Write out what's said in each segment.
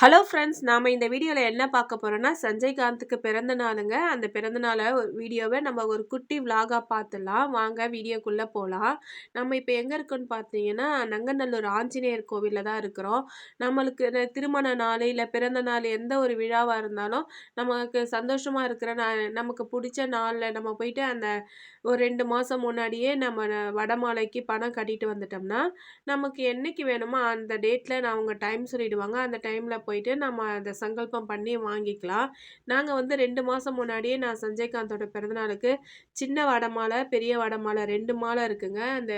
Hello friends, நாம் இந்த வீடியோவில் என்ன பார்க்க போகிறோன்னா சஞ்சய்காந்துக்கு பிறந்த நாளுங்க. அந்த பிறந்த நாளை வீடியோவை நம்ம ஒரு குட்டி விலாகாக பார்த்துடலாம். வாங்க வீடியோக்குள்ளே போகலாம். நம்ம இப்போ எங்கே இருக்கோன்னு பார்த்தீங்கன்னா நங்கநல்லூர் ஆஞ்சநேயர் கோவிலில் தான் இருக்கிறோம். நம்மளுக்கு திருமண நாள் இல்லை பிறந்த நாள் எந்த ஒரு விழாவாக இருந்தாலும் நமக்கு சந்தோஷமாக இருக்கிற நமக்கு பிடிச்ச நாளில் நம்ம போயிட்டு அந்த ஒரு 2 மாதம் முன்னாடியே நம்ம வடமாலைக்கு பணம் கட்டிட்டு வந்துட்டோம்னா நமக்கு என்னைக்கு வேணுமோ அந்த டேட்டில் அவங்க டைம் சொல்லிடுவாங்க. அந்த டைமில் போயிட்டு நம்ம அத சங்கல்பம் பண்ணி வாங்கிக்கலாம். நாங்க வந்து 2 மாசம் முன்னாடியே நான் சஞ்சய்காந்தோட பிறந்தநாளுக்கு சின்ன வடமாலை, பெரிய வடமாலை 2 மாலை இருக்குங்க. அந்த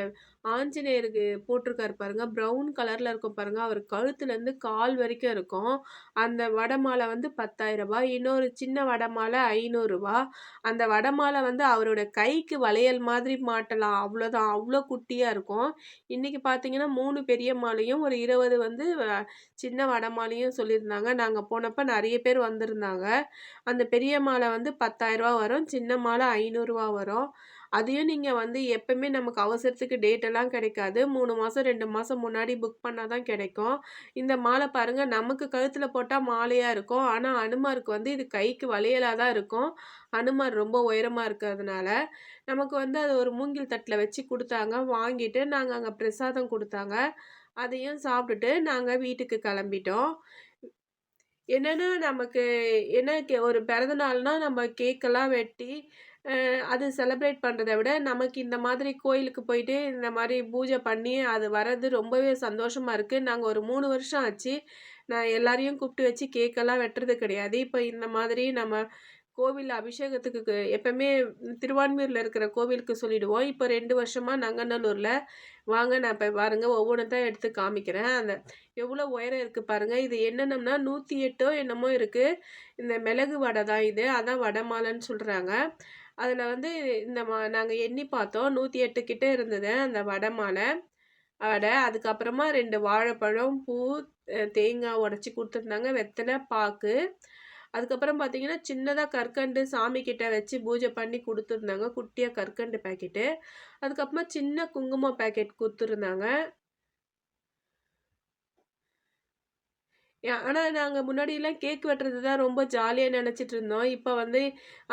ஆஞ்சநேயருக்கு போட்டிருக்காரு பாருங்க, ப்ரவுன் கலர்ல இருக்கும் பாருங்க. அவர் கழுத்துலேருந்து கால் வரைக்கும் இருக்கும். அந்த வடமாலை வந்து ரூ. 10,000. இன்னொரு சின்ன வடமாலை ரூ. 500. அந்த வடமாலை வந்து அவரோட கைக்கு வளையல் மாதிரி மாட்டலாம். அவ்வளோதான். அவ்வளோ குட்டியா இருக்கும். இன்னைக்கு பார்த்தீங்கன்னா 3 பெரிய மாலையும், ஒரு 20 வந்து சின்ன வடமாலையும் சொல்லியிருந்தாங்க. நாங்க போனப்ப நெறைய பேர் வந்திருந்தாங்க. அந்த பெரிய மாலை வந்து ரூ. 10,000 வரும். சின்ன மாலை ரூ. 500 வரும். அதையும் நீங்க வந்து எப்பவுமே நமக்கு அவசரத்துக்கு டேட் எல்லாம் கிடைக்காது. 3 மாசம் 2 மாசம் முன்னாடி புக் பண்ணா தான் கிடைக்கும். இந்த மாலை பாருங்க, நமக்கு கழுத்துல போட்டா மாலையா இருக்கும். ஆனா அனுமாருக்கு வந்து இது கைக்கு வளையலா தான் இருக்கும். அனுமார் ரொம்ப உயரமா இருக்கிறதுனால நமக்கு வந்து அது ஒரு மூங்கில் தட்டுல வச்சு குடுத்தாங்க. வாங்கிட்டு நாங்க அங்க பிரசாதம் குடுத்தாங்க. அதையும் சாப்பிட்டுட்டு நாங்க வீட்டுக்கு கிளம்பிட்டோம். என்னன்னா நமக்கு ஒரு பிறந்த நாள்னா நம்ம கேக்கெல்லாம் வெட்டி அது செலிப்ரேட் பண்றத விட நமக்கு இந்த மாதிரி கோயிலுக்கு போயிட்டு இந்த மாதிரி பூஜை பண்ணி அது வர்றது ரொம்பவே சந்தோஷமா இருக்கு. நாங்க ஒரு 3 வருஷம் ஆச்சு. நான் எல்லாரையும் கூப்பிட்டு வச்சு கேக்கெல்லாம் வெட்டுறது கிடையாது. இப்போ இந்த மாதிரி நம்ம கோவில் அபிஷேகத்துக்கு எப்பவுமே திருவான்மியூர்ல இருக்கிற கோவிலுக்கு சொல்லிடுவோம். இப்போ 2 வருஷமா நங்கநல்லூர்ல. வாங்க நான் இப்போ பாருங்க ஒவ்வொன்றத்தா எடுத்து காமிக்கிறேன். அந்த எவ்வளோ உயரம் இருக்கு பாருங்க. இது என்னென்னம்னா 108 என்னமோ இருக்கு. இந்த மிளகு வடை தான் இது. அதான் வடமாலைன்னு சொல்றாங்க. அதில் வந்து இந்த நாங்கள் எண்ணி பார்த்தோம். 108 கிட்ட இருந்தது அந்த வடமாலை. அதுக்கப்புறமா 2 வாழைப்பழம், பூ, தேங்காய் உடைச்சி கொடுத்துருந்தாங்க, வெத்தலை, பாக்கு. அதுக்கப்புறம் பார்த்தீங்கன்னா சின்னதாக கற்கண்டு சாமி கிட்ட வச்சு பூஜை பண்ணி கொடுத்துருந்தாங்க. குட்டியாக கற்கண்டு பேக்கெட்டு. அதுக்கப்புறமா சின்ன குங்குமம் பேக்கெட் கொடுத்துருந்தாங்க. ஆனா நாங்க முன்னாடிலாம் கேக் வெட்டுறது தான் ரொம்ப ஜாலியா நெனச்சிட்டு இருந்தோம். இப்ப வந்து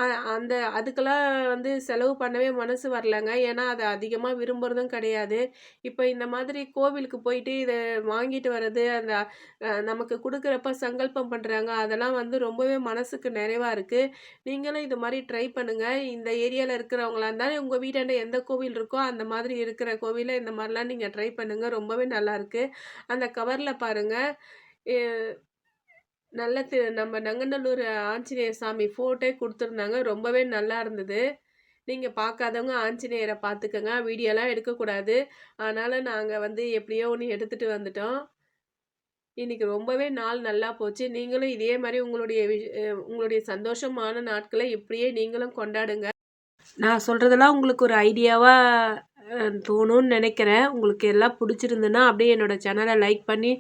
அ அந்த அதுக்கெல்லாம் வந்து செலவு பண்ணவே மனசு வரலங்க. ஏன்னா, அத அதிகமா விரும்புறதும் கிடையாது. இப்ப இந்த மாதிரி கோவிலுக்கு போயிட்டு இத வாங்கிட்டு வர்றது, அந்த நமக்கு குடுக்குறப்ப சங்கல்பம் பண்றாங்க. அதெல்லாம் வந்து ரொம்பவே மனசுக்கு நிறைவா இருக்கு. நீங்களும் இது மாரி ட்ரை பண்ணுங்க. இந்த ஏரியால இருக்கிறவங்களா இருந்தாலும் உங்க வீட்டாண்ட எந்த கோவில் இருக்கோ, அந்த மாதிரி இருக்கிற கோவில்ல இந்த மாரிலாம் நீங்க ட்ரை பண்ணுங்க. ரொம்பவே நல்லாருக்கு. அந்த கவர்ல பாருங்க. எ நல்ல நம்ம நங்கநல்லூர் ஆஞ்சநேயர் சாமி ஃபோட்டோ குடுத்துருந்தாங்க. ரொம்பவே நல்லா இருந்தது. நீங்க பார்க்காதவங்க ஆஞ்சநேயர பார்த்துக்கங்க. வீடியோலாம் எடுக்கக்கூடாது. அதனால நாங்க வந்து எப்படியோ ஒண்ணு எடுத்துட்டு வந்துட்டோம். இன்னைக்கு ரொம்பவே நாள் நல்லா போச்சு. நீங்களும் இதே மாரி உங்களுடைய சந்தோஷமான நாட்கள இப்படியே நீங்களும் கொண்டாடுங்க. நான் சொல்றதெல்லாம் உங்களுக்கு ஒரு ஐடியாவா தோணும்னு நினைக்கிறேன். உங்களுக்கு எல்லாம் பிடிச்சிருந்துன்னா அப்படியே என்னோட சேனலை லைக் பண்ணி,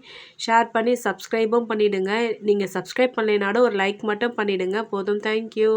ஷேர் பண்ணி, சப்ஸ்கிரைபும் பண்ணிடுங்க. நீங்க சப்ஸ்கிரைப் பண்ணலைனாலும் ஒரு லைக் மட்டும் பண்ணிடுங்க போதும். Thank you.